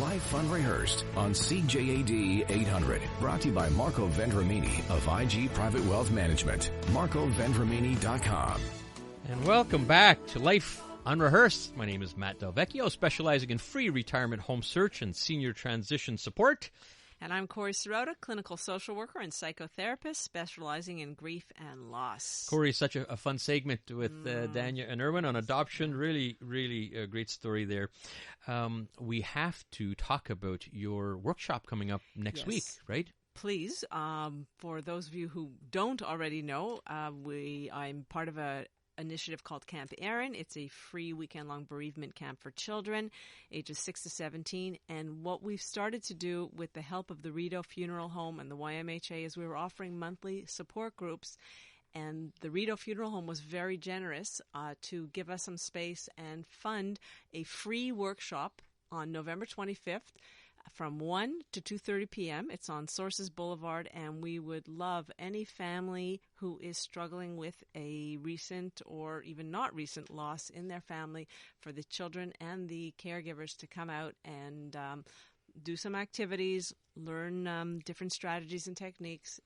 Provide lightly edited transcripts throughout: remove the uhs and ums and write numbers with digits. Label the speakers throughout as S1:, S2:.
S1: Life Unrehearsed on CJAD 800. Brought to you by Marco Vendramini of IG Private Wealth Management. MarcoVendramini.com.
S2: And welcome back to Life Unrehearsed. My name is Matt Delvecchio, specializing in free retirement home search and senior transition support.
S3: And I'm Corey Sirota, clinical social worker and psychotherapist, specializing in grief and loss.
S2: Corey, such a fun segment with Dania and Erwin on adoption. Really, really a great story there. We have to talk about your workshop coming up next week, right?
S3: Please. For those of you who don't already know, I'm part of a initiative called Camp Erin. It's a free weekend-long bereavement camp for children ages 6 to 17. And what we've started to do with the help of the Rideau Funeral Home and the YMHA is we were offering monthly support groups. And the Rideau Funeral Home was very generous to give us some space and fund a free workshop on November 25th. From 1 to 2:30 p.m. It's on Sources Boulevard, and we would love any family who is struggling with a recent or even not recent loss in their family for the children and the caregivers to come out and do some activities, learn different strategies and techniques.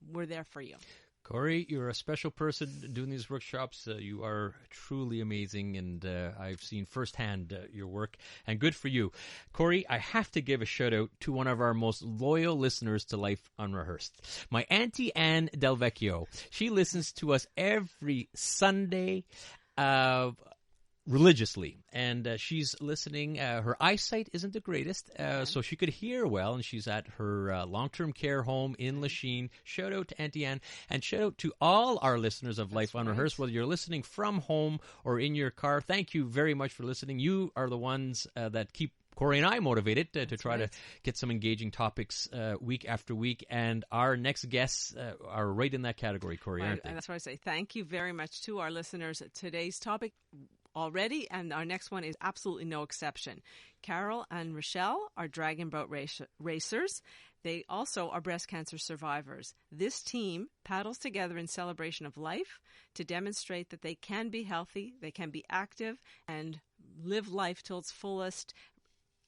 S3: We're there for you.
S2: Corey, you're a special person doing these workshops. You are truly amazing, and I've seen firsthand your work, and good for you. Corey, I have to give a shout-out to one of our most loyal listeners to Life Unrehearsed, my Auntie Ann Delvecchio. She listens to us every Sunday religiously, and she's listening. Her eyesight isn't the greatest, so she could hear well, and she's at her long-term care home in Lachine. Shout out to Auntie Anne, and shout out to all our listeners of Life Unrehearsed, whether you're listening from home or in your car. Thank you very much for listening. You are the ones that keep Corey and I motivated to try to get some engaging topics week after week, and our next guests are right in that category, Corey, aren't they?
S3: And that's why I say thank you very much to our listeners. Today's topic already, and our next one is absolutely no exception. Carole and Rachelle are dragon boat racers. They also are breast cancer survivors. This team paddles together in celebration of life to demonstrate that they can be healthy, they can be active, and live life till its fullest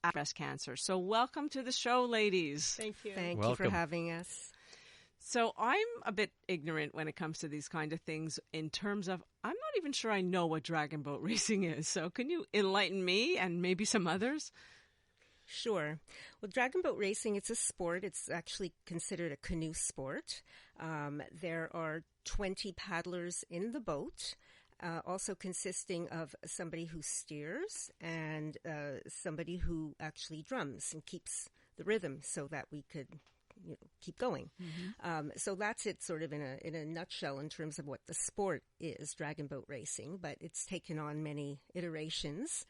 S3: after breast cancer. So welcome to the show, ladies.
S4: Thank you.
S5: Thank you for having us.
S3: So I'm a bit ignorant when it comes to these kind of things in terms of I'm not even sure I know what dragon boat racing is. So can you enlighten me and maybe some others?
S5: Sure. Well, dragon boat racing, it's a sport. It's actually considered a canoe sport. There are 20 paddlers in the boat, also consisting of somebody who steers and somebody who actually drums and keeps the rhythm so that we could keep going. Mm-hmm. So that's it sort of in a nutshell in terms of what the sport is, dragon boat racing, but it's taken on many iterations.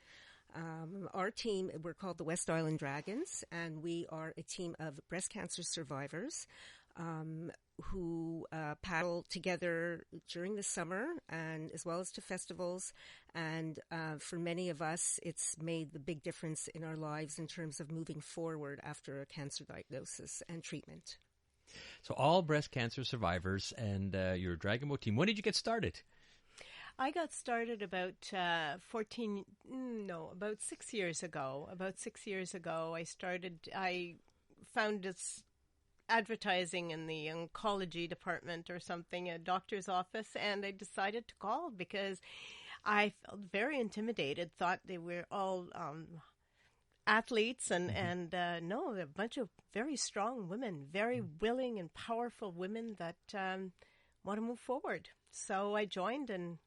S5: Our team, we're called the West Island Dragons, and we are a team of breast cancer survivors who paddle together during the summer and as well as to festivals. And for many of us, it's made the big difference in our lives in terms of moving forward after a cancer diagnosis and treatment.
S2: So all breast cancer survivors and your dragon boat team. When did you get started?
S4: I got started about 6 years ago. About 6 years ago, I found this advertising in the oncology department or something, a doctor's office, and I decided to call because I felt very intimidated, thought they were all athletes, and no, they're a bunch of very strong women, very willing and powerful women that want to move forward. So I joined and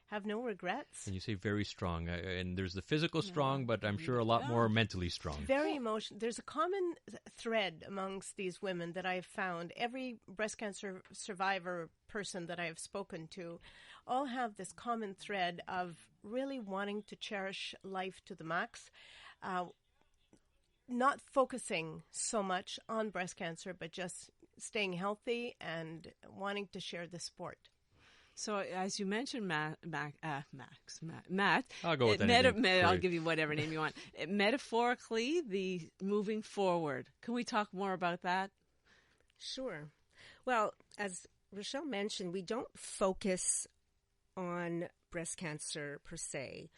S4: have no regrets.
S2: And you say very strong, and there's the physical strong, but I'm sure a lot more mentally strong.
S4: Very emotional. There's a common thread amongst these women that I've found. Every breast cancer survivor person that I have spoken to all have this common thread of really wanting to cherish life to the max, not focusing so much on breast cancer, but just staying healthy and wanting to share the sport.
S3: So, as you mentioned, Matt,
S2: I'll go with anything.
S3: I'll give you whatever name you want. Metaphorically, the moving forward. Can we talk more about that?
S5: Sure. Well, as Rachelle mentioned, we don't focus on breast cancer per se.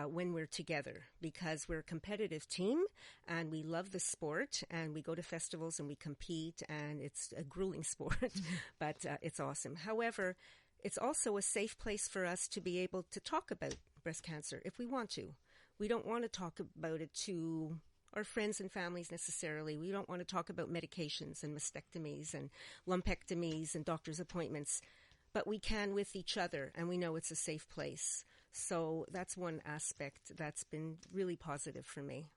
S5: when we're together, because we're a competitive team and we love the sport and we go to festivals and we compete, and it's a grueling sport, but it's awesome. However, it's also a safe place for us to be able to talk about breast cancer if we want to. We don't want to talk about it to our friends and families necessarily. We don't want to talk about medications and mastectomies and lumpectomies and doctor's appointments, but we can with each other, and we know it's a safe place. So that's one aspect that's been really positive for me.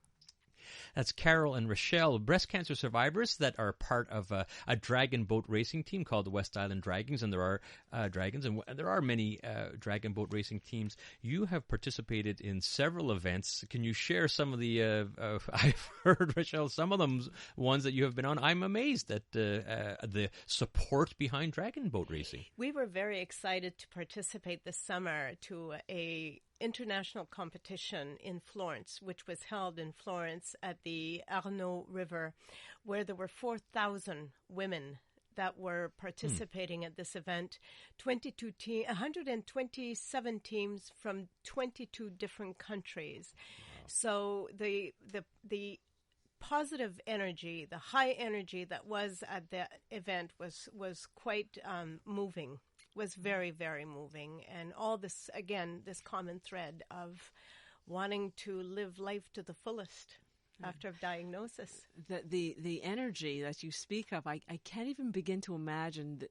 S2: That's Carole and Rachelle, breast cancer survivors that are part of a dragon boat racing team called the West Island Dragons, and there are dragons, and there are many dragon boat racing teams. You have participated in several events. Can you share some of the? I've heard, Rachelle, some of them ones that you have been on. I'm amazed at the support behind dragon boat racing.
S4: We were very excited to participate this summer to a international competition in Florence, which was held in Florence at the Arno River, where there were 4,000 women that were participating at this event. 127 teams from 22 different countries. Wow. So the positive energy, the high energy that was at the event was quite moving. Was very, very moving. And all this, again, this common thread of wanting to live life to the fullest after diagnosis.
S3: The energy that you speak of, I can't even begin to imagine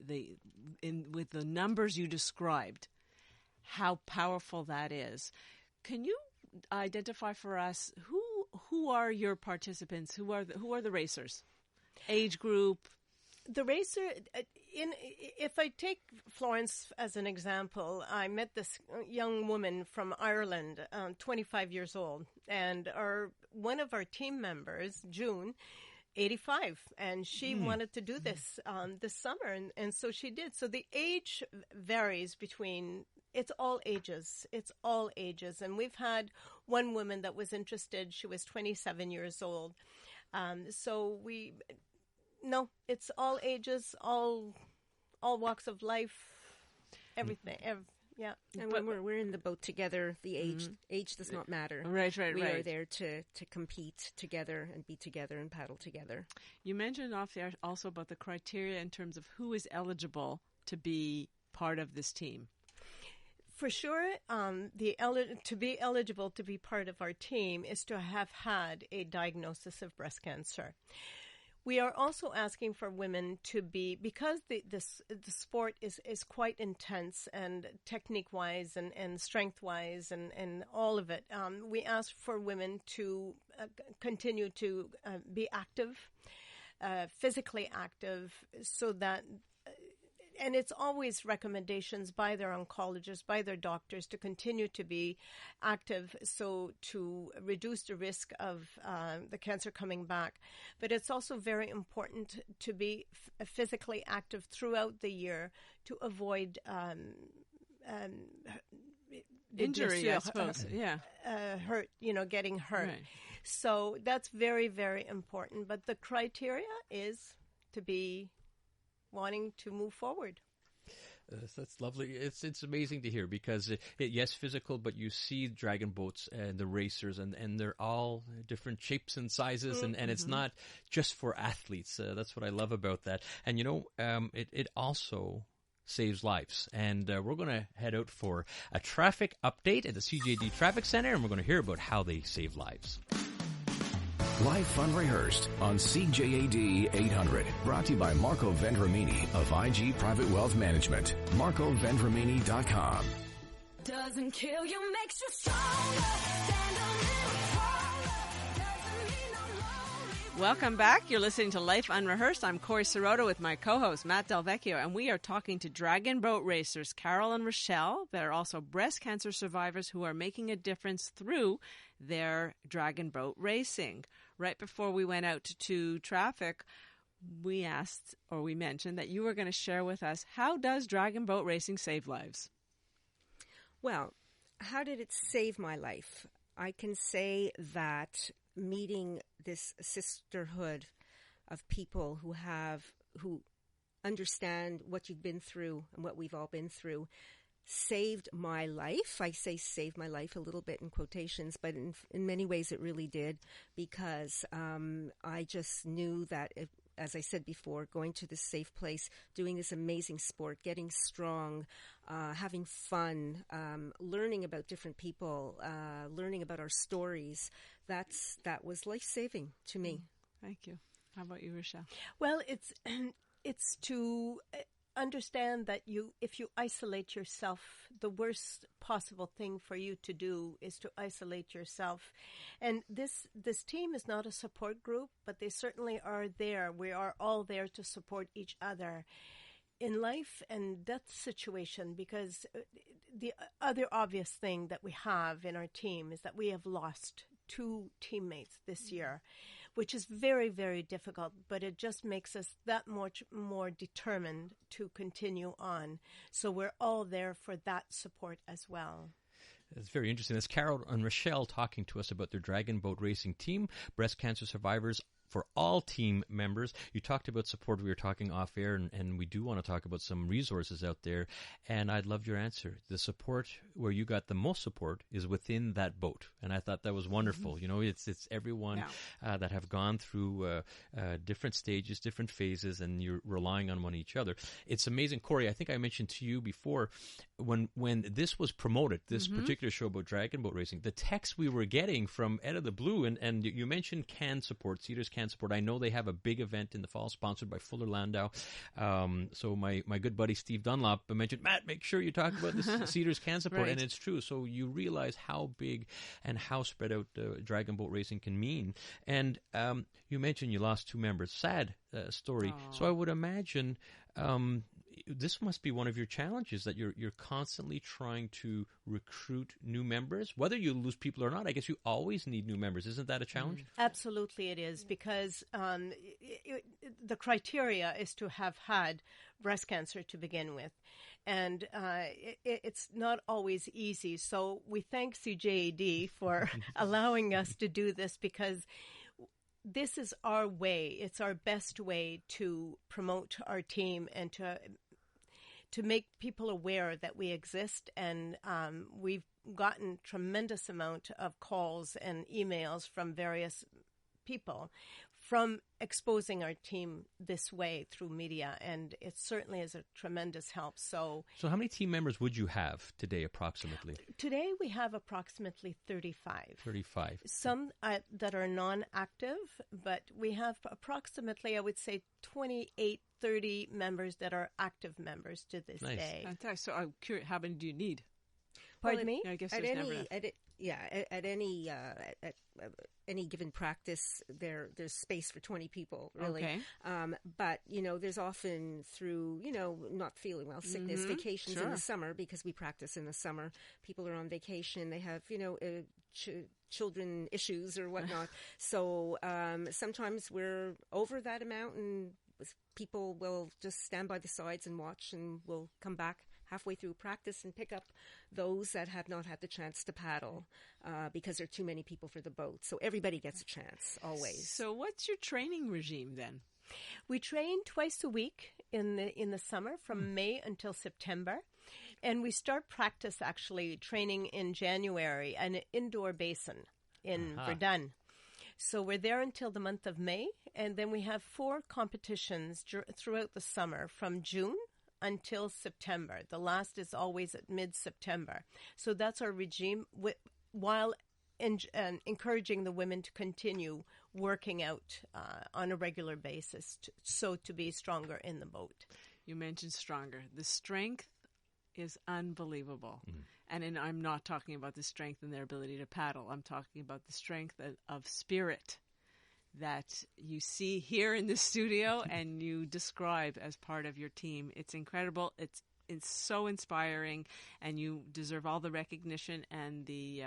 S3: with the numbers you described, how powerful that is. Can you identify for us who are your participants? Who are the racers? Age group?
S4: The racer, if I take Florence as an example, I met this young woman from Ireland, 25 years old, and one of our team members, June, 85, and she wanted to do this this summer, and so she did. So the age varies between, it's all ages, and we've had one woman that was interested. She was 27 years old, No, it's all ages, all walks of life, everything. Yeah.
S5: And when we're in the boat together, the age does not matter.
S3: Right.
S5: We are there to compete together and be together and paddle together.
S3: You mentioned off there also about the criteria in terms of who is eligible to be part of this team.
S4: For sure, to be eligible to be part of our team is to have had a diagnosis of breast cancer. We are also asking for women to be, because the sport is quite intense and technique-wise and strength-wise and all of it. We ask for women to continue to be active, physically active, so that. And it's always recommendations by their oncologists, by their doctors, to continue to be active, so to reduce the risk of the cancer coming back. But it's also very important to be physically active throughout the year to avoid
S3: injury, I suppose.
S4: Hurt, getting hurt.
S3: Right.
S4: So that's very, very important. But the criteria is to be wanting to move forward.
S2: That's lovely. It's amazing to hear, because yes, physical, but you see dragon boats and the racers, and they're all different shapes and sizes, and it's not just for athletes. That's what I love about that. And it also saves lives. And we're going to head out for a traffic update at the CJD Traffic Center, and we're going to hear about how they save lives.
S1: Life Unrehearsed on CJAD 800. Brought to you by Marco Vendramini of IG Private Wealth Management. MarcoVendramini.com.
S6: Doesn't kill you, makes you stronger. Stand a little taller. Doesn't mean I'm lonely.
S3: Welcome back. You're listening to Life Unrehearsed. I'm Corey Sirota with my co-host, Matt Del Vecchio, and we are talking to dragon boat racers Carole and Rachelle, that are also breast cancer survivors who are making a difference through their dragon boat racing. Right before we went out to traffic, we mentioned that you were going to share with us, how does dragon boat racing save lives?
S5: Well, how did it save my life? I can say that meeting this sisterhood of people who understand what you've been through and what we've all been through saved my life. I say saved my life a little bit in quotations, but in many ways it really did, because I just knew that, as I said before, going to this safe place, doing this amazing sport, getting strong, having fun, learning about different people, learning about our stories, that was life-saving to me.
S3: Thank you. How about you, Rachelle?
S4: Well, it's to understand that if you isolate yourself, the worst possible thing for you to do is to isolate yourself. And this team is not a support group, but they certainly are there. We are all there to support each other in life and death situation, because the other obvious thing that we have in our team is that we have lost 2 teammates this year, which is very, very difficult, but it just makes us that much more determined to continue on. So we're all there for that support as well.
S2: It's very interesting. That's Carole and Rachelle talking to us about their Dragon Boat Racing team, breast cancer survivors for all team members. You talked about support. We were talking off air, and we do want to talk about some resources out there. And I'd love your answer. The support where you got the most support is within that boat, and I thought that was wonderful. Mm-hmm. You know, it's everyone that have gone through different stages, different phases, and you're relying on one each other. It's amazing, Corey. I think I mentioned to you before when this was promoted, this particular show about Dragon Boat Racing, the text we were getting from out of the blue, and you mentioned Can Support, Cedars Can Support. I know they have a big event in the fall sponsored by Fuller Landau. So my good buddy Steve Dunlop mentioned, Matt, make sure you talk about this Cedars Can Support. Right. And it's true. So you realize how big and how spread out Dragon Boat Racing can mean. And you mentioned you lost 2 members. Sad story. Aww. So I would imagine this must be one of your challenges, that you're constantly trying to recruit new members, whether you lose people or not. I guess you always need new members. Isn't that a challenge?
S4: Absolutely it is, because the criteria is to have had breast cancer to begin with. And it's not always easy. So we thank CJAD for allowing us to do this, because this is our way. It's our best way to promote our team and to make people aware that we exist. And we've gotten tremendous amount of calls and emails from various people from exposing our team this way through media, and it certainly is a tremendous help. So
S2: how many team members would you have today, approximately?
S4: Today we have approximately 35.
S2: 35.
S4: Some that are non-active, but we have approximately, I would say, 28, 30 members that are active members to this day.
S3: Fantastic. So I'm curious, how many do you need?
S4: Pardon me?
S3: I guess
S5: at
S3: there's
S5: any given practice, there's space for 20 people, really.
S3: Okay.
S5: But, there's often through, not feeling well, sickness, vacations in the summer, because we practice in the summer. People are on vacation. They have, children issues or whatnot. So sometimes we're over that amount, and people will just stand by the sides and watch, and we'll come back halfway through practice and pick up those that have not had the chance to paddle because there are too many people for the boat. So everybody gets a chance, always.
S3: So what's your training regime then?
S4: We train twice a week in the summer from May until September. And we start practice actually training in January at an indoor basin in Verdun. So we're there until the month of May. And then we have 4 competitions throughout the summer from June until September. The last is always at mid-September. So that's our regime, while encouraging the women to continue working out on a regular basis, to be stronger in the boat.
S3: You mentioned stronger. The strength is unbelievable. And I'm not talking about the strength in their ability to paddle. I'm talking about the strength of spirit that you see here in the studio and you describe as part of your team. It's incredible. It's so inspiring, and you deserve all the recognition and the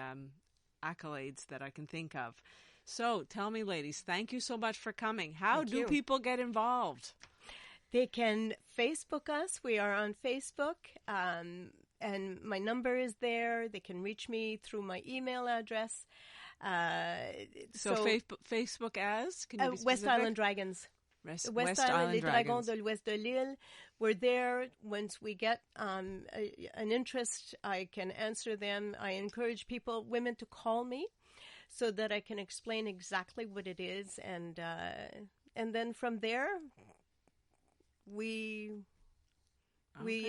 S3: accolades that I can think of. So tell me, ladies, thank you so much for coming. How do people get involved?
S4: They can Facebook us. We are on Facebook, and my number is there. They can reach me through my email address.
S3: So Facebook as? Can you be
S4: West Island Dragons.
S3: West Island
S4: les Dragons
S3: Dragons.
S4: de l'Ouest de l'Île. We're there. Once we get an interest, I can answer them. I encourage women to call me so that I can explain exactly what it is. And then from there, we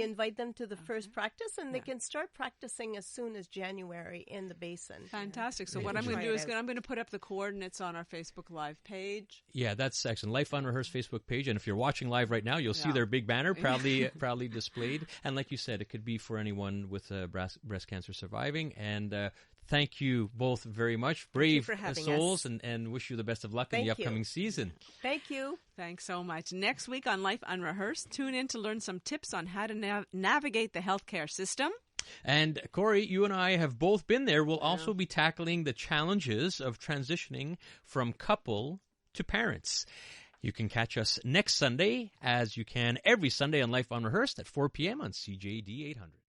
S4: invite them to the first practice, and they can start practicing as soon as January in the basin.
S3: Fantastic. So
S2: Yeah,
S3: what I'm
S2: enjoy
S3: going to do
S5: it
S3: is
S5: out.
S3: I'm going to put up the coordinates on our Facebook Live page.
S2: Yeah, that's excellent. Life Unrehearsed Facebook page, and if you're watching live right now, you'll see
S3: Yeah.
S2: their big banner proudly displayed. And like you said, it could be for anyone with breast cancer surviving. And thank you both very much, brave
S5: for having
S2: souls,
S5: us.
S2: and wish you the best of luck in
S4: Thank
S2: the
S4: you.
S2: upcoming season.
S4: Thank you.
S3: Thanks so much. Next week on Life Unrehearsed, tune in to learn some tips on how to navigate the healthcare system.
S2: And Corey, you and I have both been there. We'll also be tackling the challenges of transitioning from couple to parents. You can catch us next Sunday, as you can every Sunday on Life Unrehearsed at 4 p.m. on CJD 800.